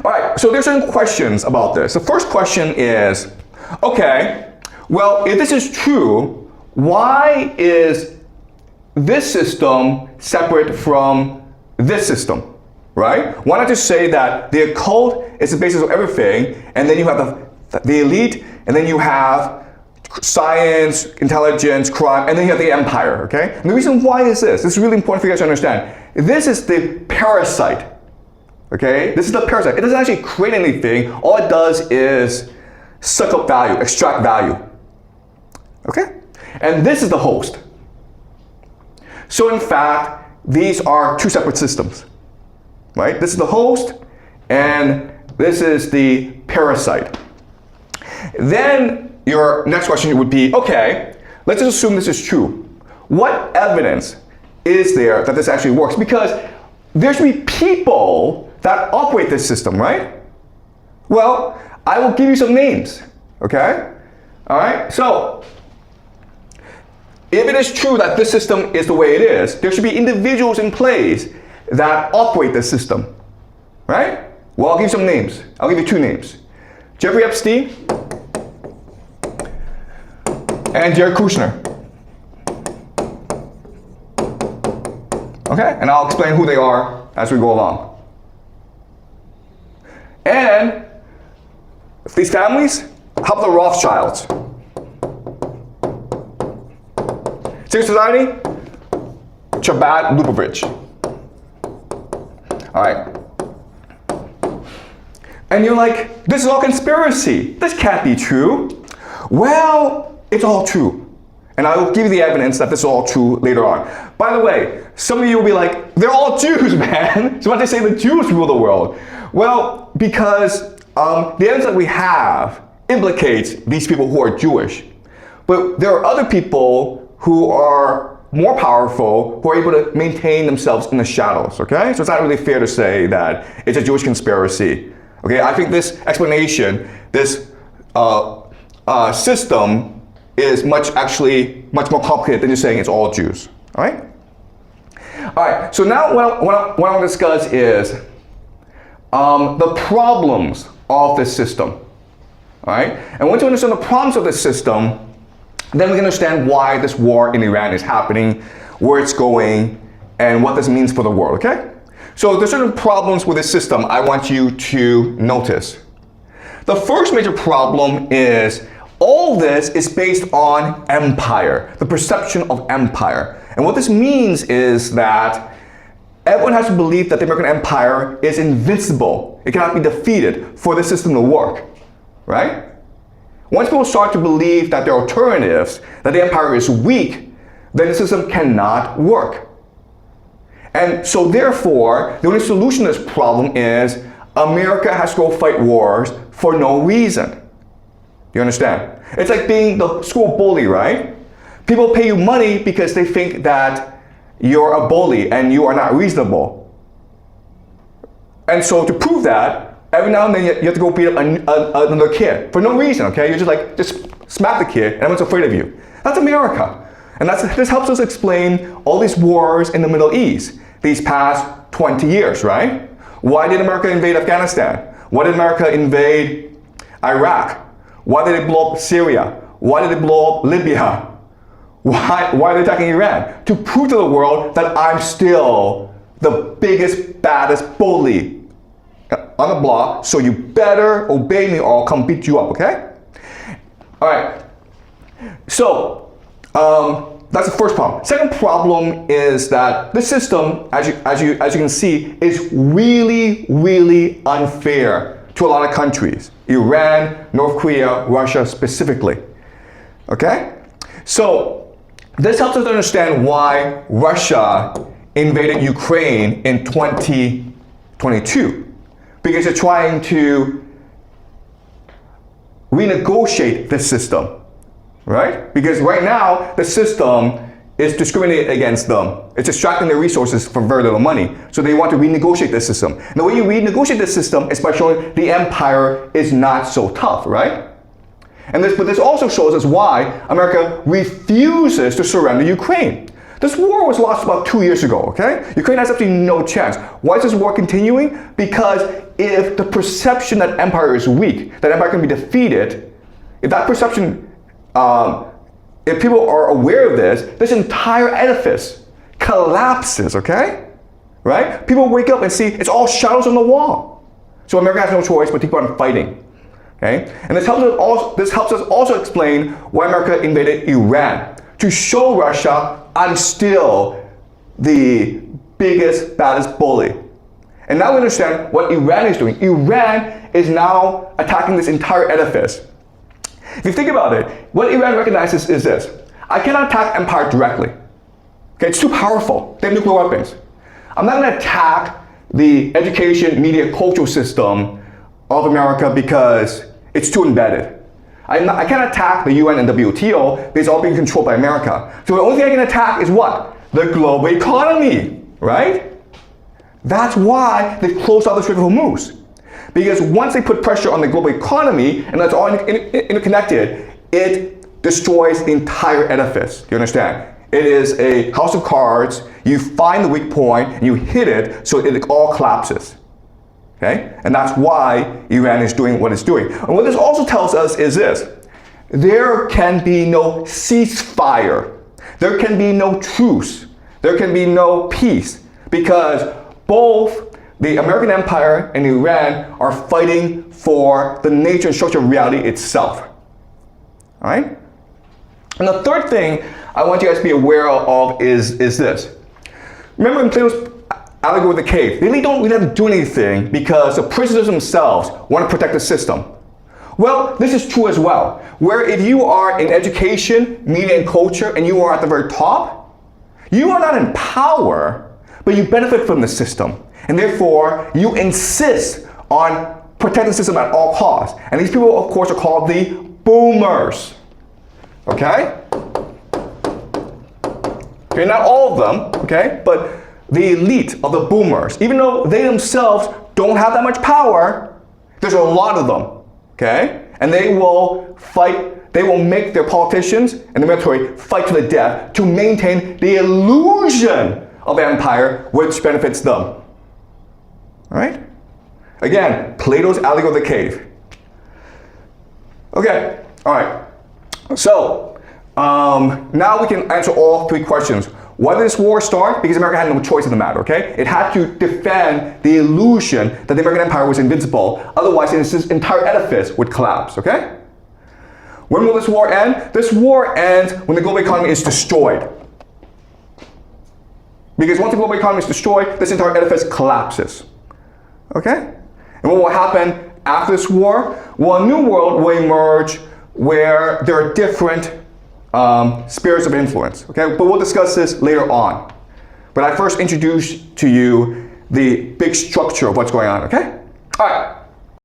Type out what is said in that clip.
All right, so there's certain questions about this. The first question is, okay, well, if this is true, why is this system separate from this system, right? Why not just say that the occult is the basis of everything, and then you have the elite, and then you have science, intelligence, crime, and then you have the empire, okay? And the reason why is this is really important for you guys to understand. This is the parasite, okay? This is the parasite. It doesn't actually create anything. All it does is suck up value, extract value, okay? And this is the host. So in fact, these are two separate systems, right? This is the host, and this is the parasite. Then your next question would be, okay, let's just assume this is true. What evidence is there that this actually works? Because there should be people that operate this system, right? Well, I will give you some names, okay? All right, so if it is true that this system is the way it is, there should be individuals in place that operate this system, right? Well, I'll give you some names. I'll give you two names. Jeffrey Epstein and Jared Kushner. Okay, and I'll explain who they are as we go along. And these families, how about the Rothschilds? Secret Society, Chabad Lubavitch. All right. And you're like, this is all conspiracy. This can't be true. Well, it's all true. And I will give you the evidence that this is all true later on. By the way, some of you will be like, they're all Jews, man. So why do they say the Jews rule the world? Well, because the evidence that we have implicates these people who are Jewish. But there are other people who are more powerful, who are able to maintain themselves in the shadows, okay? So it's not really fair to say that it's a Jewish conspiracy, okay? I think this explanation, this system is much more complicated than just saying it's all Jews, all right? All right, so now what I want to discuss is the problems of this system, all right? And once you understand the problems of this system, then we can understand why this war in Iran is happening, where it's going, and what this means for the world, okay? So there's certain problems with this system I want you to notice. The first major problem is all this is based on empire, the perception of empire. And what this means is that everyone has to believe that the American empire is invincible. It cannot be defeated for the system to work, right? Once people start to believe that there are alternatives, that the empire is weak, then the system cannot work. And so therefore, the only solution to this problem is America has to go fight wars for no reason. You understand? It's like being the school bully, right? People pay you money because they think that you're a bully and you are not reasonable. And so to prove that, every now and then you have to go beat up another kid for no reason, okay? You're just smack the kid and everyone's afraid of you. That's America. And this helps us explain all these wars in the Middle East these past 20 years, right? Why did America invade Afghanistan? Why did America invade Iraq? Why did they blow up Syria? Why did they blow up Libya? Why are they attacking Iran? To prove to the world that I'm still the biggest, baddest bully on the block, so you better obey me or I'll come beat you up, okay? All right, so that's the first problem. Second problem is that this system, as you can see, is really, really unfair to a lot of countries. Iran, North Korea, Russia specifically, okay? So this helps us understand why Russia invaded Ukraine in 2022. Because they're trying to renegotiate this system, right? Because right now, the system is discriminating against them. It's extracting their resources for very little money. So they want to renegotiate this system. And the way you renegotiate this system is by showing the empire is not so tough, right? But this also shows us why America refuses to surrender Ukraine. This war was lost about 2 years ago, okay? Ukraine has absolutely no chance. Why is this war continuing? Because if the perception that empire is weak, that empire can be defeated, if that perception, if people are aware of this entire edifice collapses, okay? Right? People wake up and see it's all shadows on the wall. So America has no choice but to keep on fighting. Okay? And this helps us also explain why America invaded Iran, to show Russia, I'm still the biggest, baddest bully. And now we understand what Iran is doing. Iran is now attacking this entire edifice. If you think about it, what Iran recognizes is this. I cannot attack empire directly. Okay, it's too powerful. They have nuclear weapons. I'm not going to attack the education, media, cultural system of America because it's too embedded. I can't attack the UN and WTO because it's all being controlled by America. So the only thing I can attack is what? The global economy, right? That's why they closed off the Strait of Hormuz. Because once they put pressure on the global economy, and that's all interconnected, it destroys the entire edifice. Do you understand? It is a house of cards. You find the weak point and you hit it so it all collapses. Okay? And that's why Iran is doing what it's doing. And what this also tells us is this. There can be no ceasefire. There can be no truce. There can be no peace because both the American empire and Iran are fighting for the nature and structure of reality itself. All right? And the third thing I want you guys to be aware of is this. Remember in Plato's allegory with the cave, they really don't have to do anything because the prisoners themselves want to protect the system. Well, this is true as well, where if you are in education, media, and culture, and you are at the very top, you are not in power, but you benefit from the system. And therefore, you insist on protecting the system at all costs. And these people, of course, are called the boomers. Okay? Okay, not all of them, okay? But the elite of the boomers, even though they themselves don't have that much power, there's a lot of them, okay? And they will fight, they will make their politicians and the military fight to the death to maintain the illusion of empire, which benefits them. All right? Again, Plato's allegory of the cave. Okay, all right. So, now we can answer all three questions. Why did this war start? Because America had no choice in the matter, okay? It had to defend the illusion that the American empire was invincible. Otherwise, this entire edifice would collapse, okay? When will this war end? This war ends when the global economy is destroyed. Because once the global economy is destroyed, this entire edifice collapses, okay? And what will happen after this war? Well, a new world will emerge where there are different spheres of influence, okay? But we'll discuss this later on. But I first introduce to you the big structure of what's going on, okay? All right.